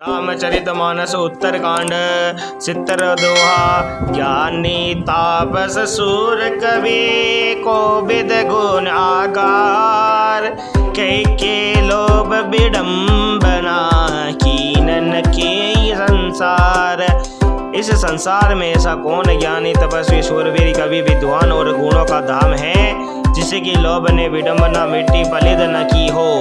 रामचरितमानस उत्तरकांड सितर दोहा। ज्ञानी तापस सूर कवि को विद गुण आगार। के लोभ विडम्बना कीनन के संसार। इस संसार में ऐसा कौन ज्ञानी तपस्वी सूरवीर कवि विद्वान और गुणों का धाम है जिसे कि लोभ ने विडम्बना मिट्टी पलिद न की हो।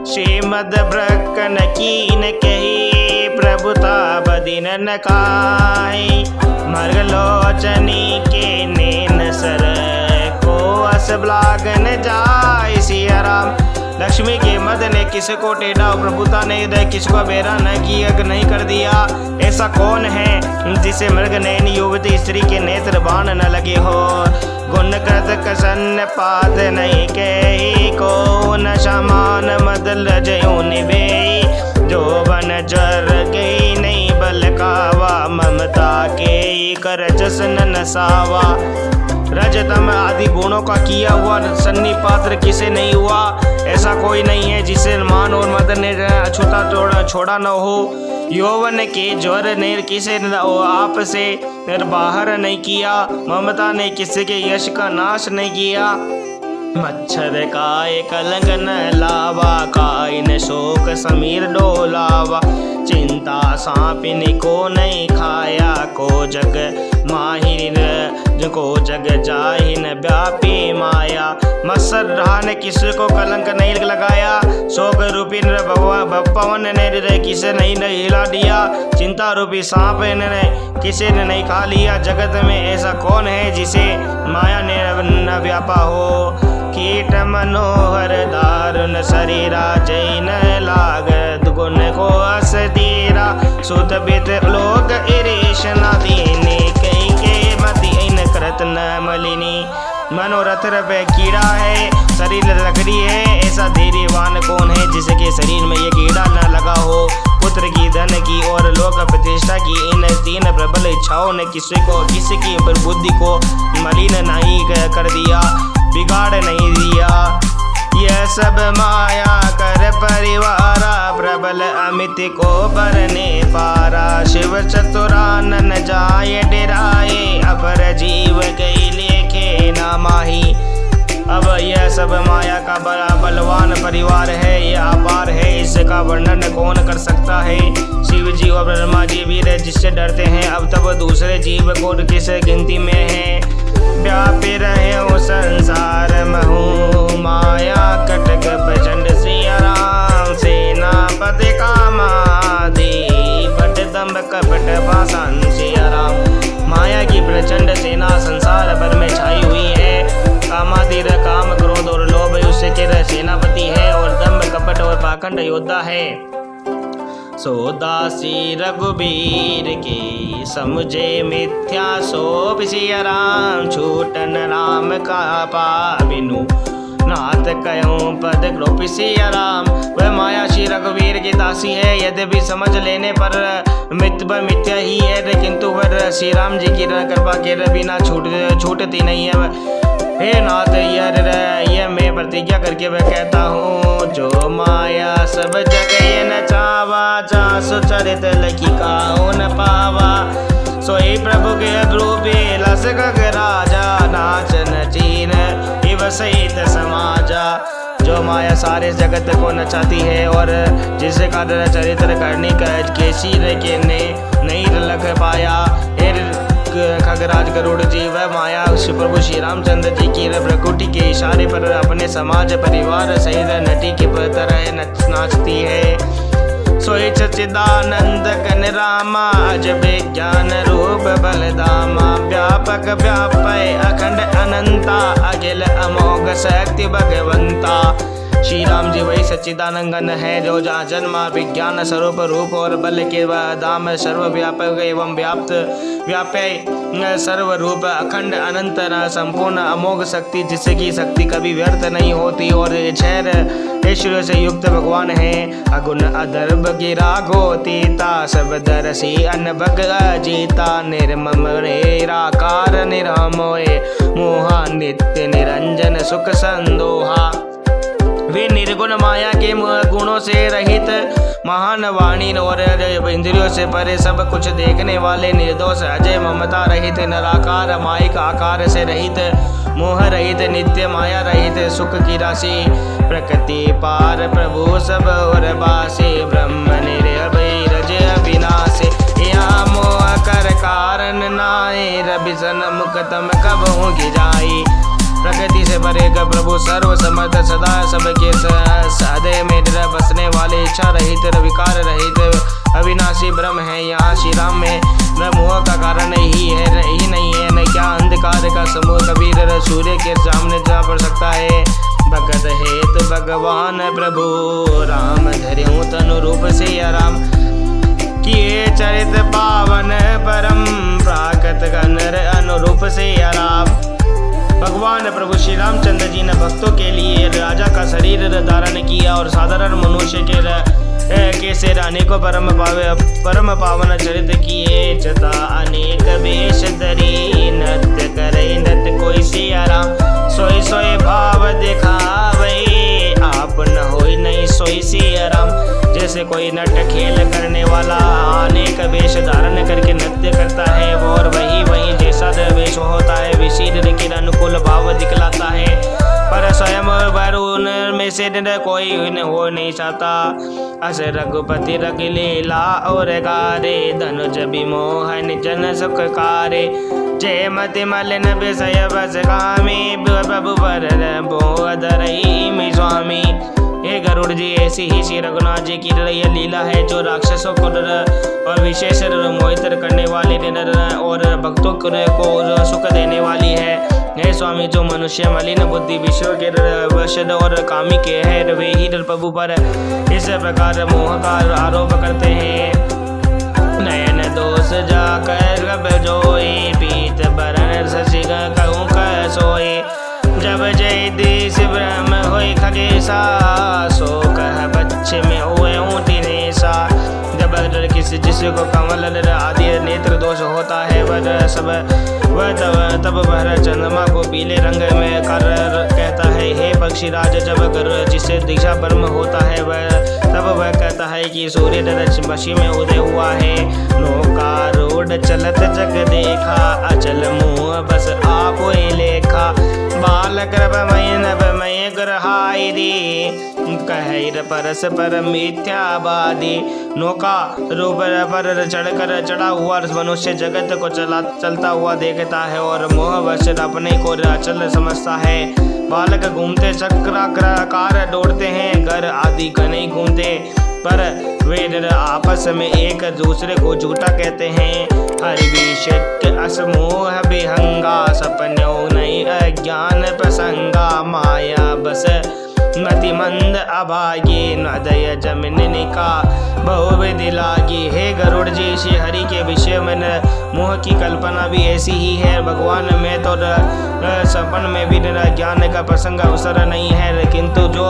श्रीमद ब्रक न कीन कही प्रभुता बदिन न काई। मर्गलोचनी के नैन सर को अस ब्लागन जाय। सिया राम। लक्ष्मी के मद ने किसको टेढ़ा और प्रभुता ने हृदय किसको बेरा न किया नहीं कर दिया। ऐसा कौन है जिसे मृग नैन युवती स्त्री के नेत्र बाण न लगे हो। गुण कृत कसन पात नहीं के को न समान मदल जयो निभे। जो बन जर गई नहीं बल कावा ममता के कर जसन नसावा। रजतम आदि गुणों का किया हुआ सन्निपात्र किसे नहीं हुआ। ऐसा कोई नहीं है जिसे मान और मदन ने छूटा छोड़ा न हो। यौवन के ज्वर ने किसे आप से बाहर नहीं किया। ममता ने किसी के यश का नाश नहीं किया। मच्छर काय कलंक न लावा काइन शोक समीर डोलावा। चिंता सांपिन को नहीं खाया को जग माहिर को जग जाहिन व्यापी माया। मत्सर रहा ने किसी को कलंक नहीं लगाया। शोक रूपी पवन ने हृदय किसे नहीं हिला दिया। चिंता रूपी सांप ने किसे ने नहीं खा लिया। जगत में ऐसा कौन है जिसे माया ने न व्यापा हो। कीट मनोहर दारुण शरीरा जैन लाग गुण को अस दीरा। सुत बित लोक इरेश नदीनी कई के मति इन कृत न मलिनी। मनोरथ पे कीड़ा है शरीर लकड़ी है। ऐसा धैर्यवान कौन है जिसके शरीर में ये कीड़ा न लगा हो। पुत्र की धन की और लोक प्रतिष्ठा की इन तीन प्रबल इच्छाओं ने किसी की बुद्धि को मलिन नहीं कर दिया बिगाड़ नहीं दिया। यह सब माया कर परिवारा प्रबल अमित को बरने पारा। शिव चतुरानन जाय डेराए अपर जीव कई लेखे ना माही। अब यह सब माया का बड़ा बलवान परिवार है। यह अपार है इसका वर्णन कौन कर सकता है। शिव जी और ब्रह्मा जी भी जिससे डरते हैं अब तब दूसरे जीव को किस गिनती में है। व्यापी रहे हो संसार महू माया कटक प्रचंड सिया राम। सेनापति कामादि बट दम्भ कपट पाषाण सिया राम। माया की प्रचंड सेना संसार भर में छाई हुई है। कामादि काम क्रोध और लोभ उसके के सेनापति है और दम्भ कपट और पाखंड योद्धा है। सोदासी रघुबीर के समझे मिथ्या सोप सिया राम। छूटन राम का पाबिनु नाथ कयो पद ग्रोप सिया राम। वह माया श्री रघुवीर की दासी है। यद्यपि समझ लेने पर मिथ्या ही है किंतु वह श्री राम जी की कृपा के बिना छूटती नहीं है। हे नाथ यह मैं प्रतिज्ञा करके मैं कहता हूँ। जो माया सब जगह न चावा जा सुचरित लखी काओ न पावा। सोई प्रभु के रूपे लस गग राजा नाचन चीन इव सहित समाजा। जो माया सारे जगत को नचाती है और जिसे का चरित्र करने के शीर के ने नहीं लख पाया। खगराज गरुड़ जी वह माया प्रभु श्री रामचंद्र जी की प्रकृति के इशारे पर अपने समाज परिवार सहित नटी की तरह नाचती है। सोई सच्चिदानंद कन रामा अजब ज्ञान रूप बलदामा। व्यापक व्यापय अखंड अनंता अखिल अमोघ शक्ति भगवंता। श्री राम जी वही सच्चिदानंदन है जो जहाँ जन्मा विज्ञान स्वरूप रूप और बल के दाम सर्वव्यापक एवं व्याप्य सर्वरूप अखंड अनंत संपूर्ण अमोघ शक्ति जिसकी शक्ति कभी व्यर्थ नहीं होती और क्षय ऐश्वर्य से युक्त भगवान है। अगुण अदर्भ गिरा गोतीता सब दरसी अनभग अजीता। निर्मम निराकार निरामोय मोहा नित्य निरंजन सुख संदोहा। वे निर्गुण माया के गुणों से रहित महान वाणी और इंद्रियों से परे, सब कुछ देखने वाले, निर्दोष, अजय, ममता रहित, निराकार, माइक आकार से रहित, मोह रहित, नित्य माया रहित, सुख की राशि, प्रकृति पार, प्रभु सब और बासी, ब्रह्म निर्भय रज अविनाशी, या मोह कर कारण नाय, रवि सन्मुख तम कब होगी जाई। प्रकृति से परे प्रभु सर्व समर्थ, सदा सबके सदैव में बसने वाले, इच्छा रहित, विकार रहित, अविनाशी ब्रह्म है। यहाँ श्री राम में मोह का कारण ही नहीं है, न क्या अंधकार का समूह कबीर सूर्य के सामने जा पड़ सकता है। भगत हेतु भगवान प्रभु राम, धर्यू तनु रूप से आराम, किए चरित पावन परम, प्राकृत नर अनुरूप से आराम। भगवान प्रभु श्री रामचंद्र जी ने भक्तों के लिए राजा का शरीर धारण किया और साधारण मनुष्य के से अनेकों परम पावन चरित किए, जता अनेक वेश धरी, नृत्य करे नृत्य कोई से आराम, सोई सोई भाव दिखावे, आप न होई नहीं सोई से आराम। जैसे कोई नट खेल करने वाला अनेक वेश धारण करके नृत्य करता है, और वही जैसा वेश होता है विशील के अनुकूल भाव दिखलाता है, पर स्वयं वरुण में से कोई हो नहीं चाहता। अस रघुपति रघ लीला और गारे, धनुज विमोहन जन सुख कारे, जय मति मलिन विषय बस गामी, प्रभु पर बोधरई में स्वामी। हे गरुड़ जी, ऐसी ही श्री रघुनाथ जी की यह लीला है जो राक्षसों को और विशेष मोहित करने वाली और भक्तों को सुख देने वाली है। हे स्वामी, जो मनुष्य मलिन बुद्धि विषयों के वशद और कामी के हैं, वे ही प्रभु पर इस प्रकार मोह का आरोप करते हैं। नयन दोष जाकर गब जोए, पीत बरन शशि कहूँ कह सोए, जब जय देश ब्रह्म होय खगेशा, सो कह बच्चे में हुए ऊँटी नेसा। जब किसी जिसको कमल आदि नेत्र दोष होता है, तब वह चंद्रमा को पीले रंग में कर कहता है, हे पक्षीराज। जब जिसे दिशा ब्रह्म होता है तब वह कहता है कि सूर्य पश्चिम में उदय हुआ है। नौका रोड चलत जग देखा, अचल मुँह बस आप लेखा, बालक नभमय ग्रहाई दी, कहर परस पर मिथ्यावादी। नौका रूप पर चढ़ा हुआ मनुष्य जगत को चलता हुआ देखता है और मोहवश अपने को अचल समझता है। बालक घूमते चक्राकार दौड़ते हैं, घर आदि नहीं घूमते, पर वे आपस में एक दूसरे को झूठा कहते हैं। हरिविषक असमोह विहंगा, सपनों नहीं अज्ञान प्रसंगा, माया बस मति मंद अभागी, नदय जमिनी का बहुविधि लागी। हे गरुड़ जी, श्री हरि के विषय में मोह की कल्पना भी ऐसी ही है। भगवान में तो सपन में भी ज्ञान का प्रसंग अवसर नहीं है, किंतु जो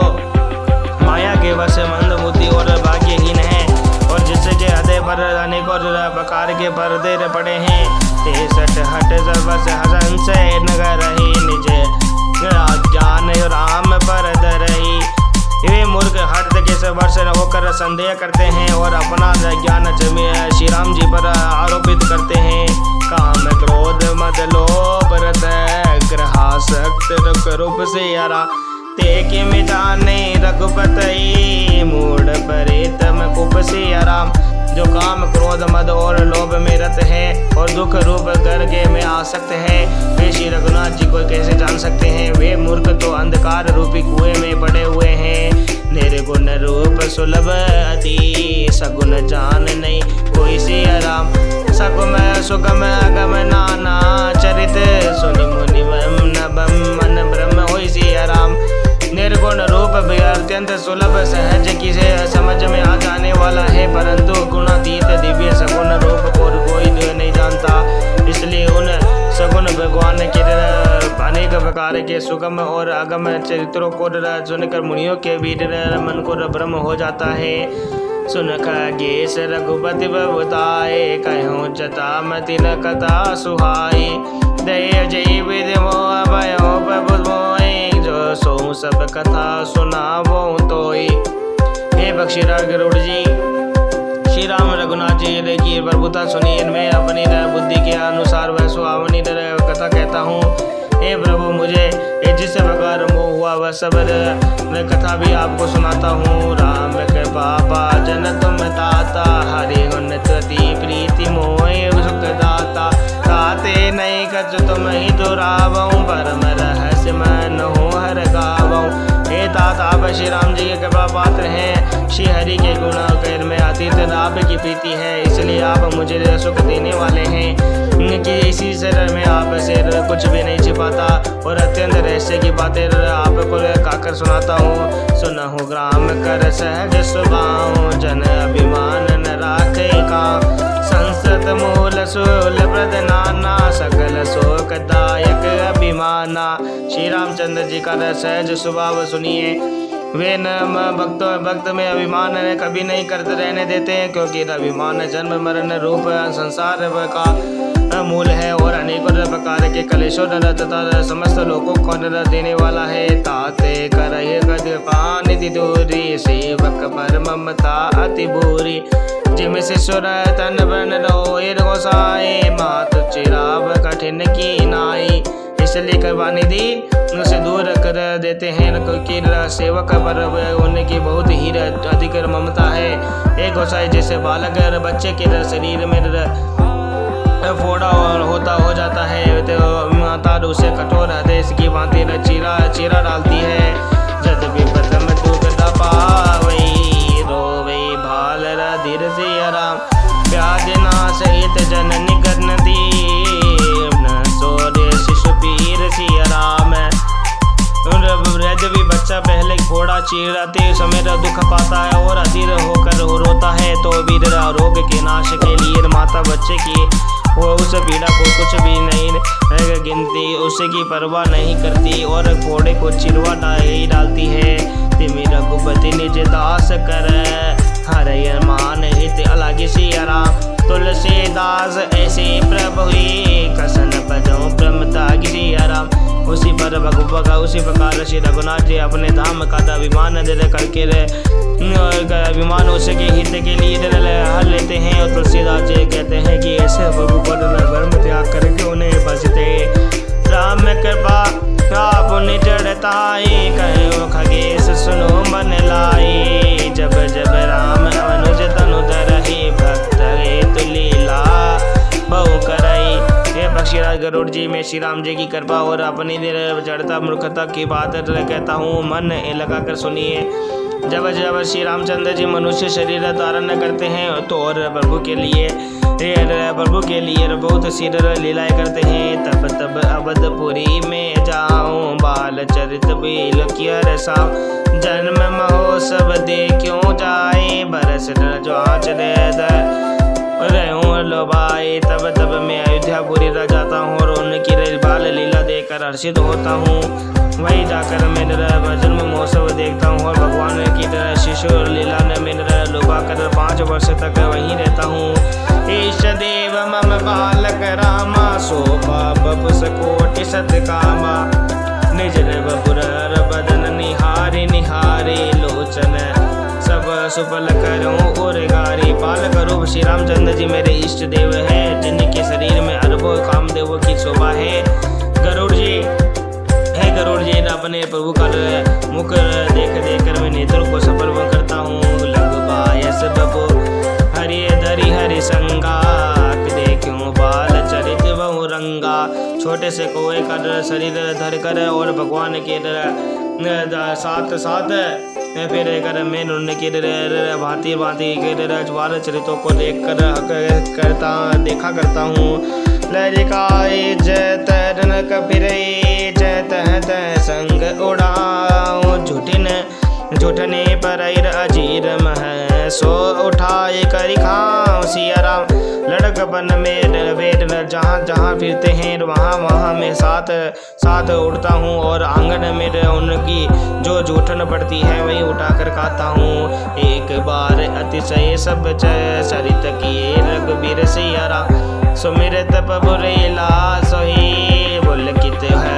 माया के वश मंद बुद्धि और भाग्यहीन है और जिसके हृदय पर अनेकों प्रकार के पर्दे पड़े हैं, 63 हट बस हंस नगर रही, निज ज्ञान राम पर रही। वे मूर्ख हट के वर्ष होकर संदेह करते हैं और अपना ज्ञान श्री राम जी पर आरोपित करते हैं। काम क्रोध मद लोभ रत ग्रहासक्त रूप से यारा, तेके में जाने रघुपति मूड परे तम कुप से आराम। जो काम क्रोध मद और लोभ में रत है और दुख रूप गर्गे में आसक्त है, वे श्री रघुनाथ जी को कैसे जान सकते हैं? वे मूर्ख तो अंधकार रूपी कुएं में पड़े हुए हैं। निर्गुण रूप सुलभ अति, सगुण जान नहीं कोई सी आराम। सगुम सुगम अगम नाना चरित, सुनि मुनि नभम मन ब्रह्म होई सी आराम। निर्गुण रूप भी अत्यंत सुलभ सहज किसे समझ में आ जाने वाला है, परंतु गुणातीत दिव्य सगुण रूप को कोई नहीं जानता। इसलिए उन सगुण भगवान के अनेक प्रकार के सुगम और अगम चरित्रों को सुनकर मुनियों के भी मन को भ्रम हो जाता है। सुन खगेश रघुपति बताए, कहूँ जता मति न कथा सुहाई। दय जय विधि मोह भयो प्रभु मोहि, जो सो सब कथा सुनावो तोई। हे बख्शीराज गरुड़ जी श्री राम रघुनाथ जी की प्रभुता सुनी, इनमें अपनी बुद्धि के अनुसार वह सुहावनी कथा कहता हूँ। हे प्रभु, मुझे जिस प्रकार मोह हुआ वह सब कथा भी आपको सुनाता हूँ। राम कृपा जन तुम ताता, हरि गुण तुति प्रीति मोह सुख दाता। ताते नहीं कछ तुम ही दुरावऊँ, परम रहस्य मन हो हर गावऊँ। हे तात, आप श्री राम जी के कृपा पात्र हैं। श्री हरि के गुण कर में अतीत आपकी प्रीति है, इसलिए आप मुझे सुख देने वाले हैं कि इसी शरीर में आप से कुछ भी नहीं छिपाता और अत्यंत रहस्य की बातें आपको काकर सुनाता हूँ। सुनहु ग्राम कर सहज सुभाऊँ, जन अभिमान न राखे का। संसत मूल सूल प्रद नाना, सकल शोकदायक अभिमाना। श्री रामचंद्र जी का सहज स्वभाव सुनिए। वे न भक्त में अभिमान कभी नहीं करते रहने देते हैं, क्योंकि अभिमान जन्म मरण रूप संसार का मूल है और अनेकों प्रकार के कलेशों तथा समस्त लोगों को देने वाला है। ताते करहि कृपा निधि दूरी, सेवक पर ममता अति बुरी। जिम शिशुर तन बन रोए गोसाए, मात चिराब कठिन की नाई। इसलिए कृपा निधि उसे दूर कर देते हैं, क्योंकि सेवक पर उनकी बहुत ही अधिक ममता है। एक गोसाई जैसे बालक बच्चे के शरीर में फोड़ा होता हो जाता है, तो माता उसे कठोर आदेश की भांति चीरा डालती है। जद विपत में दुख दबावई, रोवे भाल धीर से आराम। ब्याज नाश हित जननी करन दीन, सोरे शिशु पीर सी आराम। भी बच्चा पहले घोड़ा चीराते समय दुख पाता है और अधीर होकर रोता है, तो भी रोग के नाश के लिए माता बच्चे की वो उस पीड़ा को कुछ भी नहीं गिनती, उसकी परवाह नहीं करती और घोड़े को चिरवा डालती है। तिमि रघुपति निज दास कर, हर मान हित अलग सिया। तुलसीदास ऐसे प्रभु कसन बजो प्रमता गिरियाराम। उसी प्रकार श्री रघुनाथ जी अपने धाम का अभिमान करके अभिमान उसके हित के लिए हल लेते हैं। और तुलसीदास जी कहते हैं कि ऐसे प्रभु को धर्म त्याग करके उन्हें बचते। राम कृपा आप निजड़ताई, कहो खगेश सुनो मन लाई। जब जब राम अनुज तनु धरहि, भक्त हेतु लीला बहु करई। हे बख्शीराज गरुड़ जी, मैं श्री राम जी की कृपा और अपनी जड़ता मूर्खता की बात कहता हूँ, मन लगाकर सुनिए। जब जब श्री रामचंद्र जी मनुष्य शरीर धारण करते हैं तो और प्रभु के लिए बहुत सी लीलाएं करते हैं। तब तब अवधपुरी में जाऊं, बाल चरित बेल किया रसाओ। जन्म महोत्सव दे क्यों जाए, बरस जांच रहूं लोबाए। तब तब मैं अयोध्यापुरी रह जाता हूँ और उनकी बाल लीला देखकर हर्षित होता हूँ। वहीं जाकर मैं जन्म महोत्सव देखता हूँ और भगवान की शिशु लीला ने मैं लुभा कर 5 वर्ष तक वहीं रहता हूँ। ईश देव मम बालक रामा, शोभा बपुस कोटि सत्कामा। निज बपुर बदन निहारे निहारे, लोचन सब सुफल करूं और गारी। पालक रूप श्री रामचंद्र जी मेरे इष्ट देव है, जिनके शरीर में अरबों कामदेव की शोभा है। गरुड़ जी अपने प्रभु का मुख देख कर मैं नेत्रों को सफल करता हूँ। लगबायस बबो हरि धरि हरि संगा, देखूं बाल चरित बहु रंगा। छोटे से कोए का शरीर धर कर और भगवान के साथ फिर कर मैं उनके भांति भांति के बाल चरित्रों को देखा करता हूँ। लरिकाए जय तरन कपिरे, जय तह संग उड़ाओ। झूठने पर अजीर मह, सो उठाए करी खाओ सिया राम। लड़कपन में वेट जहाँ जहाँ फिरते हैं वहाँ मैं साथ उड़ता हूँ और आंगन में उनकी जो जूठन पड़ती है वही उठाकर खाता हूँ। एक बार अतिशय सब चरित किए रघुबीर सिया राम। सुमिरत पबुरेला सोही, पुलकित है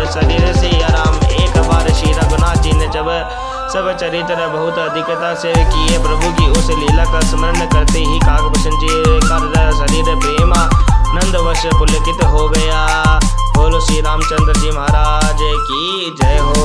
शरीर सिया राम। एक बार श्री रघुनाथ जी ने जब सब चरित्र बहुत अधिकता से किए। प्रभु की उस लीला का स्मरण करते ही काकभूषण जी का शरीर प्रेमा नंदवश पुलकित हो गया। बोलो श्री रामचंद्र जी महाराज की जय हो।